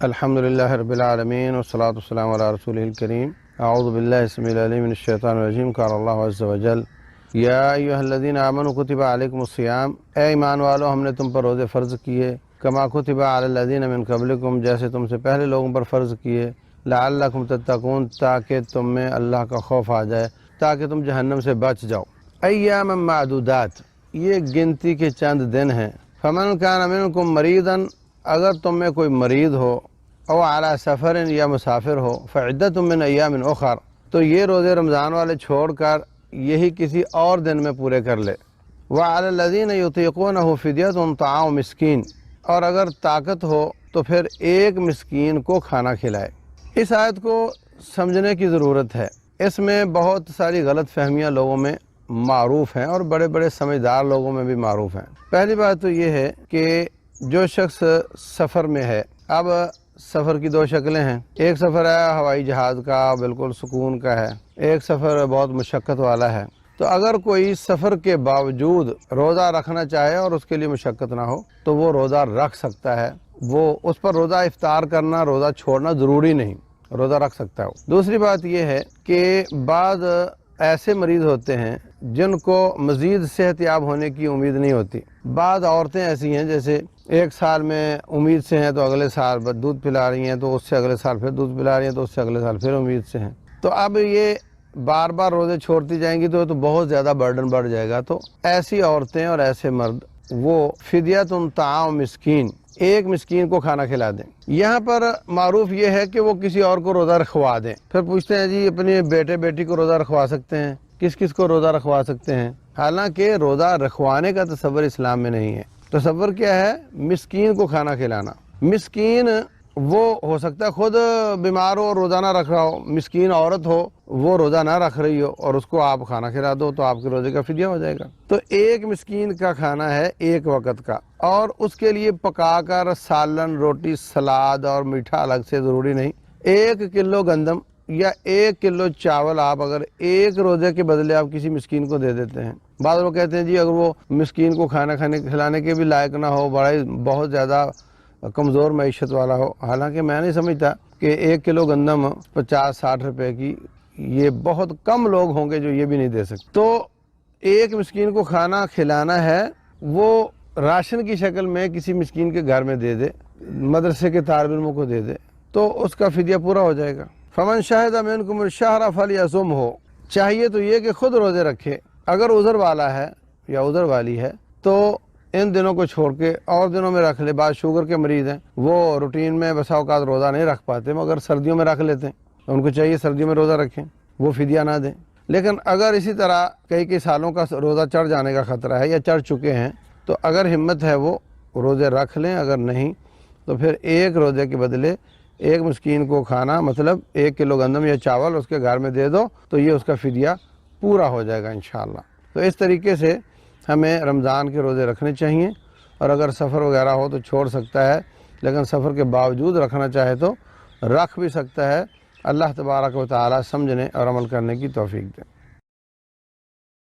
الحمدللہ رب العالمین والصلاة والسلام علی رسولہ الکریم اعوذ باللہ السمیع العلیم من الشیطان الرجیم قال اللہ عز وجل یا ایھا الذین آمنوا کتب علیکم الصیام، اے ایمان والو ہم نے تم پر روزے فرض کیے، کما کتب علی الذین من قبلکم جیسے تم سے پہلے لوگوں پر فرض کیے، لعلکم تتقون تاکہ تم میں اللہ کا خوف آ جائے، تاکہ تم جہنم سے بچ جاؤ۔ ایاما معدودات، یہ گنتی کے چند دن ہیں۔ فمن کان منکم مریضا، اگر تم میں کوئی مریض ہو، او علی سفر یا مسافر ہو، فعدۃ من ایام اخر، تو یہ روزے رمضان والے چھوڑ کر یہی کسی اور دن میں پورے کر لے۔ وعلی الذین یطیقونہ فدیۃ طعام مسکین، اور اگر طاقت ہو تو پھر ایک مسکین کو کھانا کھلائے۔ اس آیت کو سمجھنے کی ضرورت ہے، اس میں بہت ساری غلط فہمیاں لوگوں میں معروف ہیں اور بڑے بڑے سمجھدار لوگوں میں بھی معروف ہیں۔ پہلی بات تو یہ ہے کہ جو شخص سفر میں ہے، اب سفر کی دو شکلیں ہیں، ایک سفر ہے ہوائی جہاز کا، بالکل سکون کا ہے، ایک سفر بہت مشقت والا ہے۔ تو اگر کوئی سفر کے باوجود روزہ رکھنا چاہے اور اس کے لیے مشقت نہ ہو تو وہ روزہ رکھ سکتا ہے، وہ اس پر روزہ افطار کرنا، روزہ چھوڑنا ضروری نہیں، روزہ رکھ سکتا ہے۔ دوسری بات یہ ہے کہ بعض ایسے مریض ہوتے ہیں جن کو مزید صحت یاب ہونے کی امید نہیں ہوتی۔ بعض عورتیں ایسی ہیں جیسے ایک سال میں امید سے ہیں تو اگلے سال دودھ پلا رہی ہیں، تو اس سے اگلے سال پھر دودھ پلا رہی ہیں، تو اس سے اگلے سال پھر امید سے ہیں۔ تو اب یہ بار بار روزے چھوڑتی جائیں گی تو بہت زیادہ برڈن بڑھ جائے گا۔ تو ایسی عورتیں اور ایسے مرد وہ فدیۃ طعام مسکین، ایک مسکین کو کھانا کھلا دیں۔ یہاں پر معروف یہ ہے کہ وہ کسی اور کو روزہ رکھوا دیں۔ پھر پوچھتے ہیں جی اپنے بیٹے بیٹی کو روزہ رکھوا سکتے ہیں، کس کس کو روزہ رکھوا سکتے ہیں؟ حالانکہ روزہ رکھوانے کا تصور اسلام میں نہیں ہے۔ تصور کیا ہے؟ مسکین کو کھانا کھلانا۔ مسکین وہ ہو سکتا ہے خود بیمار ہو اور روزہ نہ رکھ رہا ہو، مسکین عورت ہو وہ روزہ نہ رکھ رہی ہو اور اس کو آپ کھانا کھلا دو تو آپ کے روزے کا فدیہ ہو جائے گا۔ تو ایک مسکین کا کھانا ہے ایک وقت کا، اور اس کے لیے پکا کر سالن، روٹی، سلاد اور میٹھا الگ سے ضروری نہیں۔ 1 کلو گندم یا 1 کلو چاول آپ اگر ایک روزے کے بدلے آپ کسی مسکین کو دے دیتے ہیں۔ بعض لوگ کہتے ہیں جی اگر وہ مسکین کو کھانا کھلانے کے بھی لائق نہ ہو، بہت زیادہ کمزور معیشت والا ہو، حالانکہ میں نہیں سمجھتا کہ 1 کلو گندم 50-60 روپے کی، یہ بہت کم لوگ ہوں گے جو یہ بھی نہیں دے سکتے۔ تو ایک مسکین کو کھانا کھلانا ہے، وہ راشن کی شکل میں کسی مسکین کے گھر میں دے دے، مدرسے کے طالب علموں کو دے دے، تو اس کا فدیہ پورا ہو جائے گا۔ فمن شہد منکم الشہر فلیصمہ، چاہیے تو یہ کہ خود روزے رکھے، اگر عذر والا ہے یا عذر والی ہے تو ان دنوں کو چھوڑ کے اور دنوں میں رکھ لے۔ بعض شوگر کے مریض ہیں، وہ روٹین میں بسا اوقات روزہ نہیں رکھ پاتے مگر سردیوں میں رکھ لیتے ہیں، ان کو چاہیے سردیوں میں روزہ رکھیں، وہ فدیہ نہ دیں۔ لیکن اگر اسی طرح کئی سالوں کا روزہ چڑھ جانے کا خطرہ ہے یا چڑھ چکے ہیں تو اگر ہمت ہے وہ روزے رکھ لیں، اگر نہیں تو پھر ایک روزے کے بدلے ایک مسکین کو کھانا، مطلب 1 کلو گندم یا چاول اس کے گھر میں دے دو تو یہ اس کا فدیہ پورا ہو جائے گا انشاءاللہ۔ تو اس طریقے سے ہمیں رمضان کے روزے رکھنے چاہیے، اور اگر سفر وغیرہ ہو تو چھوڑ سکتا ہے، لیکن سفر کے باوجود رکھنا چاہے تو رکھ بھی سکتا ہے۔ اللہ تبارک و تعالی سمجھنے اور عمل کرنے کی توفیق دے۔